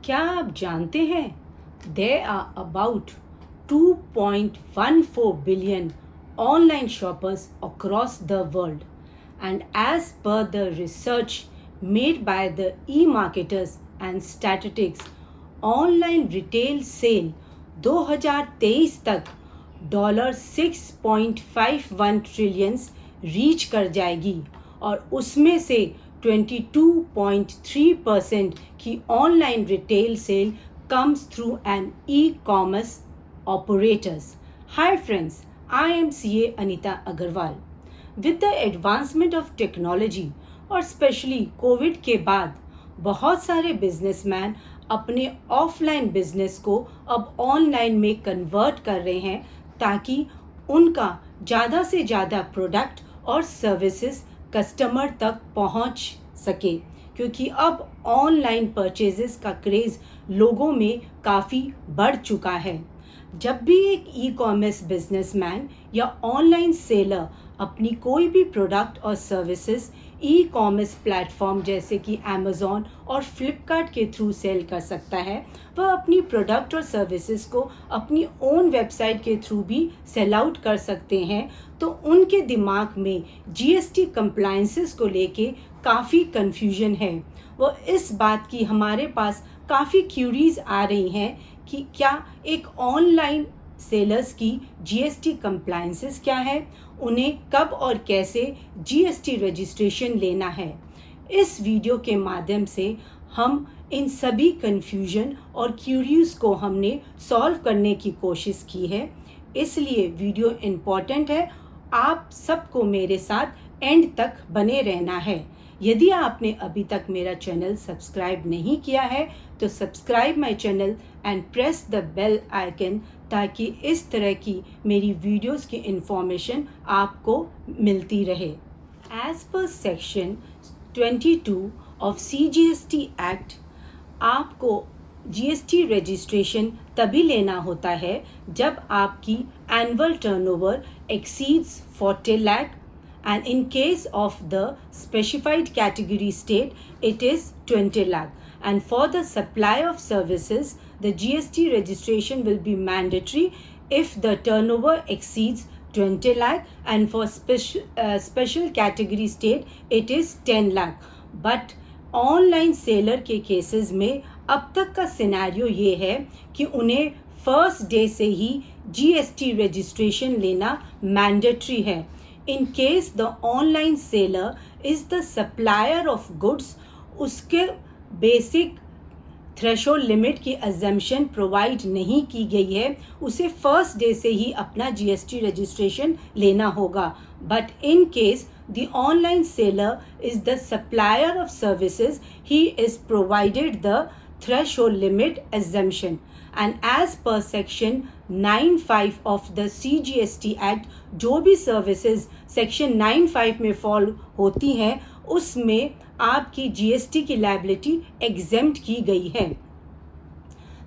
क्या आप जानते हैं there are about 2.14 billion online shoppers across the world, and as per the research made by the e-marketers and statistics, online retail sale 2023 तक $6.51 trillion reach कर जाएगी और उसमें से 22.3% की online retail sale comes through an e-commerce operators. Hi friends, I am CA Anita Agarwal. With the advancement of technology और specially Covid के बाद बहुत सारे बिजनेसमैन अपने ऑफलाइन बिजनेस को अब ऑनलाइन में कन्वर्ट कर रहे हैं ताकि उनका ज़्यादा से ज़्यादा प्रोडक्ट और सर्विसेज कस्टमर तक पहुंच सके, क्योंकि अब ऑनलाइन परचेजेस का क्रेज़ लोगों में काफ़ी बढ़ चुका है। जब भी एक ई कॉमर्स बिजनेसमैन या ऑनलाइन सेलर अपनी कोई भी प्रोडक्ट और सर्विसेज ई कॉमर्स प्लेटफॉर्म जैसे कि अमेज़ॉन और फ्लिपकार्ट के थ्रू सेल कर सकता है, वह अपनी प्रोडक्ट और सर्विसेज को अपनी ओन वेबसाइट के थ्रू भी सेल आउट कर सकते हैं। तो उनके दिमाग में जीएसटी कंप्लायंसेस को लेके काफ़ी कन्फ्यूजन है। वो इस बात की हमारे पास काफ़ी क्यूरीज आ रही हैं कि क्या एक ऑनलाइन सेलर्स की जीएसटी कंप्लायंसेस क्या है, उन्हें कब और कैसे जीएसटी रजिस्ट्रेशन लेना है। इस वीडियो के माध्यम से हम इन सभी कन्फ्यूजन और क्यूरीज को हमने सॉल्व करने की कोशिश की है, इसलिए वीडियो इम्पॉर्टेंट है। आप सबको मेरे साथ एंड तक बने रहना है। यदि आपने अभी तक मेरा चैनल सब्सक्राइब नहीं किया है तो subscribe my channel and press the bell icon, ताकि इस तरह की मेरी वीडियोस की इंफॉर्मेशन आपको मिलती रहे। As per section 22 of CGST act, आपको जीएसटी रजिस्ट्रेशन तभी लेना होता है जब आपकी annual turnover exceeds 40 lakh, and in case of the specified category state it is 20 lakh, and for the supply of services the GST registration will be mandatory if the turnover exceeds 20 lakh, and for special category state it is 10 lakh. But online seller के cases में अब तक का scenario ये है कि उन्हें first day से ही जीएसटी रजिस्ट्रेशन लेना मैंडेटरी है। In case the online seller is the supplier of goods, उसके बेसिक थ्रेशोल्ड लिमिट की अजम्पशन प्रोवाइड नहीं की गई है, उसे फर्स्ट डे से ही अपना जीएसटी रजिस्ट्रेशन लेना होगा। But in case the online seller is the supplier of services, he is provided the threshold limit assumption, and as per section 9(5) of the CGST Act, जो भी सर्विसेज सेक्शन 9(5) में fall होती हैं उसमें आपकी GST की लायबिलिटी एग्जेम्प्ट की गई है।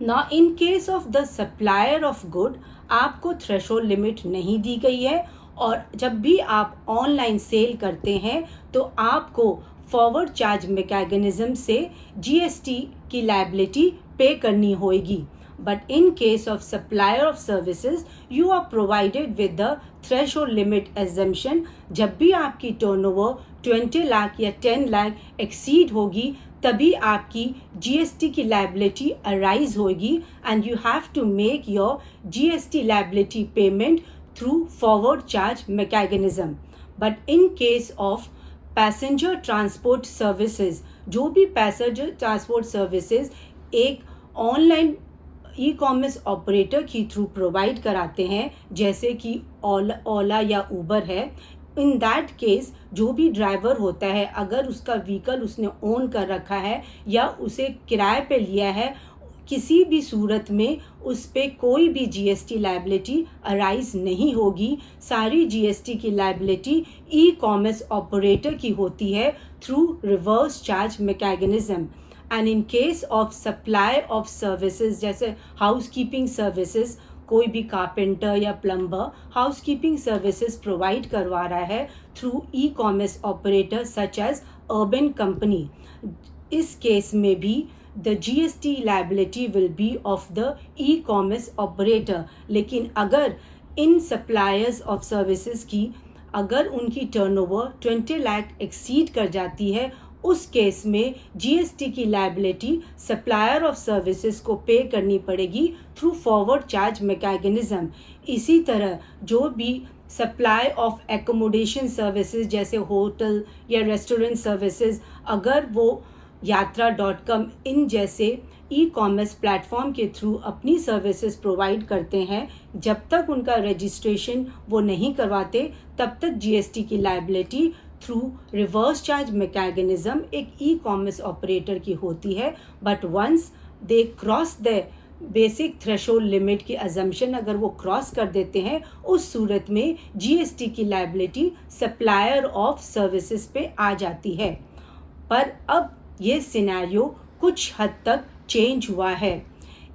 ना इन case of the supplier of good आपको थ्रेशोल्ड लिमिट नहीं दी गई है, और जब भी आप ऑनलाइन सेल करते हैं तो आपको फॉरवर्ड चार्ज मैकेनिज्म से जीएसटी की लायबिलिटी पे करनी होगी। But in case of supplier of services you are provided with the threshold limit exemption. जब भी आपकी टर्नओवर 20 लाख या 10 लाख एक्सीड होगी तभी आपकी जीएसटी की लायबिलिटी अराइज होगी, and you have to make your GST liability payment through forward charge mechanism. But in case of passenger transport services, जो भी पैसेंजर ट्रांसपोर्ट सर्विसेज एक ऑनलाइन ई कॉमर्स ऑपरेटर के through provide कराते हैं, जैसे कि ओला या उबर है, इन दैट केस जो भी ड्राइवर होता है अगर उसका व्हीकल उसने ओन कर रखा है या उसे किराए पे लिया है, किसी भी सूरत में उस पे कोई भी जीएसटी लायबिलिटी अराइज नहीं होगी। सारी जीएसटी की लायबिलिटी ई कॉमर्स ऑपरेटर की होती है through reverse charge mechanism. And in case of supply of services जैसे हाउस कीपिंग सर्विसेज, कोई भी कारपेंटर या plumber housekeeping services provide करवा रहा है through e commerce operator such as urban company, इस केस में भी the GST liability will be of the e-commerce operator. लेकिन अगर इन suppliers of services की अगर उनकी टर्नओवर 20 लाख एक्सीड कर जाती है, उस केस में जीएसटी की लायबिलिटी सप्लायर ऑफ सर्विसेज को पे करनी पड़ेगी थ्रू फॉरवर्ड चार्ज मैकेनिज्म। इसी तरह जो भी सप्लाई ऑफ एकोमोडेशन सर्विसेज जैसे होटल या रेस्टोरेंट सर्विसेज, अगर वो यात्रा.com इन जैसे ई कॉमर्स प्लेटफॉर्म के थ्रू अपनी सर्विसेज प्रोवाइड करते हैं, जब तक उनका रजिस्ट्रेशन वो नहीं करवाते तब तक जीएसटी की liability through reverse charge mechanism एक ई कॉमर्स ऑपरेटर की होती है। But once they cross the basic threshold limit की अजम्पशन अगर वो क्रॉस कर देते हैं, उस सूरत में जीएसटी की लायबिलिटी सप्लायर ऑफ सर्विसेज पे आ जाती है। पर अब ये सिनेरियो कुछ हद तक चेंज हुआ है।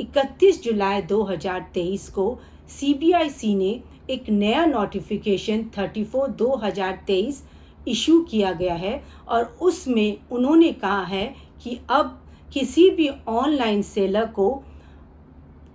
31 जुलाई 2023 को सीबीआईसी ने एक नया नोटिफिकेशन 34/2023 इशू किया गया है और उसमें उन्होंने कहा है कि अब किसी भी ऑनलाइन सेलर को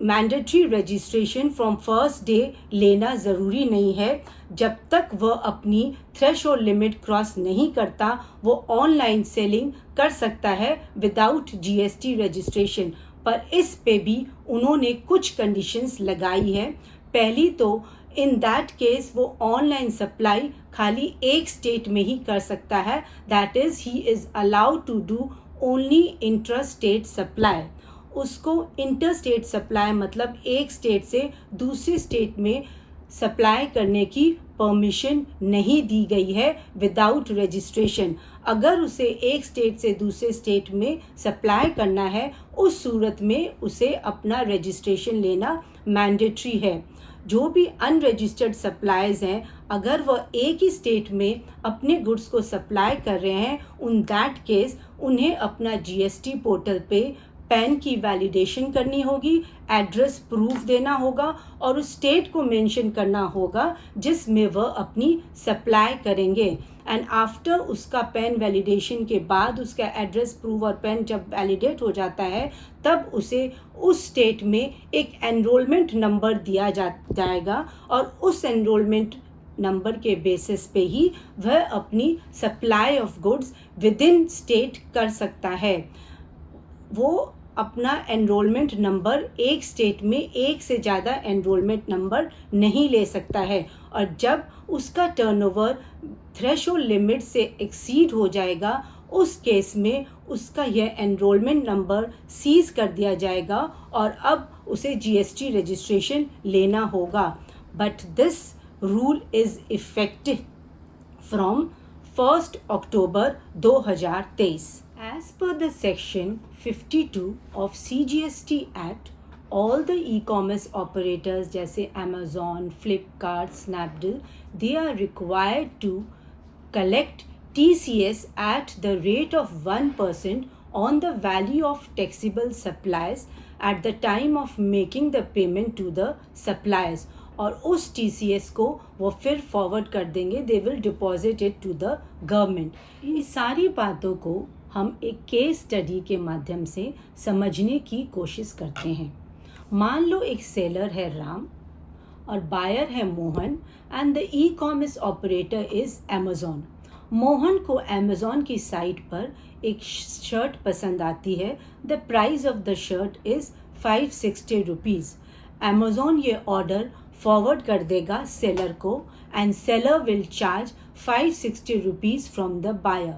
mandatory registration from first day लेना ज़रूरी नहीं है। जब तक वह अपनी थ्रेशोल्ड लिमिट क्रॉस नहीं करता, वो ऑनलाइन सेलिंग कर सकता है विदाउट जीएसटी रजिस्ट्रेशन। पर इस पे भी उन्होंने कुछ कंडीशंस लगाई है। पहली तो इन दैट केस वो ऑनलाइन सप्लाई खाली एक स्टेट में ही कर सकता है, that is he is allowed to do only inter state supply. उसको इंटर स्टेट सप्लाई मतलब एक स्टेट से दूसरी स्टेट में सप्लाई करने की परमिशन नहीं दी गई है विदाउट रजिस्ट्रेशन। अगर उसे एक स्टेट से दूसरे स्टेट में सप्लाई करना है, उस सूरत में उसे अपना रजिस्ट्रेशन लेना मैंडेटरी है। जो भी अनरजिस्टर्ड सप्लायर्स हैं, अगर वह एक ही स्टेट में अपने गुड्स को सप्लाई कर रहे हैं, उन दैट केस उन्हें अपना जीएसटी पोर्टल पे पैन की वैलिडेशन करनी होगी, एड्रेस प्रूफ देना होगा और उस स्टेट को मेंशन करना होगा जिसमें वह अपनी सप्लाई करेंगे। एंड आफ्टर उसका पैन वैलिडेशन के बाद उसका एड्रेस प्रूफ और पैन जब वैलिडेट हो जाता है, तब उसे उस स्टेट में एक एनरोलमेंट नंबर दिया जाएगा और उस एनरोलमेंट नंबर के बेसिस पे ही वह अपनी supply of goods with in state कर सकता है। वो अपना एनरोलमेंट नंबर एक स्टेट में एक से ज़्यादा एनरोलमेंट नंबर नहीं ले सकता है और जब उसका टर्नओवर थ्रेशोल्ड लिमिट से एक्सीड हो जाएगा, उस केस में उसका यह एनरोलमेंट नंबर सीज कर दिया जाएगा और अब उसे जीएसटी रजिस्ट्रेशन लेना होगा। But this rule is effective from 1 October 2023। As per the section 52 of CGST Act, all the e-commerce operators जैसे Amazon, Flipkart, Snapdeal, they are required to collect TCS at the rate of 1% on the value of taxable supplies at the time of making the payment to the suppliers। और उस TCS को वो फिर forward कर देंगे, they will deposit it to the government. ये सारी बातों को हम एक केस स्टडी के माध्यम से समझने की कोशिश करते हैं। मान लो एक सेलर है राम और बायर है Mohan and the E commerce operator is Amazon. Mohan को अमेज़ॉन की साइट पर एक शर्ट पसंद आती है। The price of the shirt is 560 rupees. Amazon ये ऑर्डर फॉरवर्ड कर देगा सेलर को and seller will charge 560 rupees from the buyer.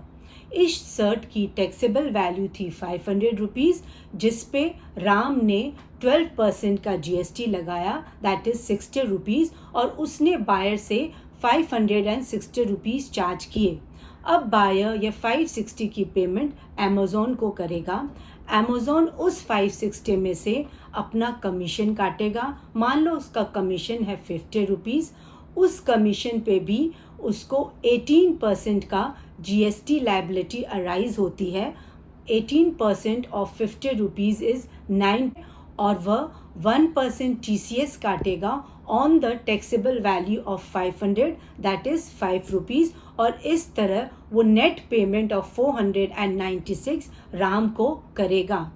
इस शर्ट की टैक्सेबल वैल्यू थी 500 रुपीज़, जिस पे राम ने 12% का जीएसटी लगाया, दैट इज़ 60 रुपीज़, और उसने बायर से 560 रुपीज़ चार्ज किए। अब बायर ये 560 की पेमेंट अमेज़ॉन को करेगा। अमेज़ॉन उस 560 में से अपना कमीशन काटेगा। मान लो उसका कमीशन है 50 रुपीज़। उस कमीशन पे भी उसको 18% का जीएसटी लायबिलिटी अराइज होती है। 18% ऑफ 50 रुपीज़ इज़ 9 और वह 1% TCS काटेगा on the taxable value of 500, that is 5 rupees, और इस तरह वो नेट पेमेंट ऑफ 496 राम को करेगा।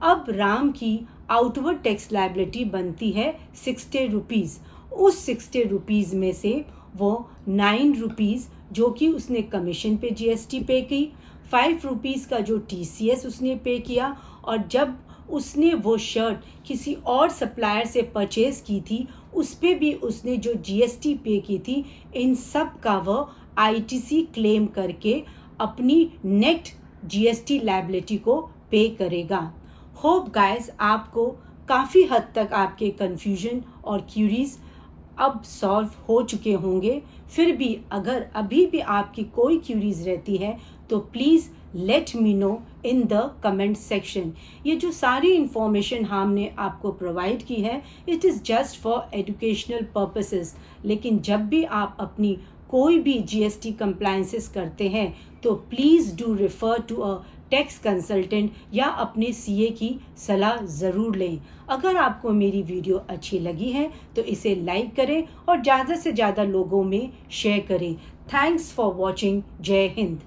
अब राम की आउटवर्ड टैक्स लायबिलिटी बनती है 60 रुपीज़। उस 60 रुपीज़ में से वो 9 रुपीज़ जो कि उसने कमीशन पे जीएसटी पे की, 5 रुपीज़ का जो टीसीएस उसने पे किया, और जब उसने वो शर्ट किसी और सप्लायर से परचेज़ की थी उस पे भी उसने जो जीएसटी पे की थी, इन सब का वो आईटीसी क्लेम करके अपनी नेट जीएसटी लायबिलिटी को पे करेगा। होप गाइस आपको काफ़ी हद तक आपके कन्फ्यूजन और क्यूरीज अब सॉल्व हो चुके होंगे। फिर भी अगर अभी भी आपकी कोई क्यूरीज रहती है तो please let me know in the comment section. ये जो सारी इंफॉर्मेशन हमने आपको प्रोवाइड की है it is just for educational purposes, लेकिन जब भी आप अपनी कोई भी जीएसटी कंप्लायंसेस करते हैं तो please do refer to a tax consultant या अपने सीए की सलाह ज़रूर लें। अगर आपको मेरी वीडियो अच्छी लगी है तो इसे लाइक करें और ज़्यादा से ज़्यादा लोगों में शेयर करें। Thanks for watching. जय हिंद।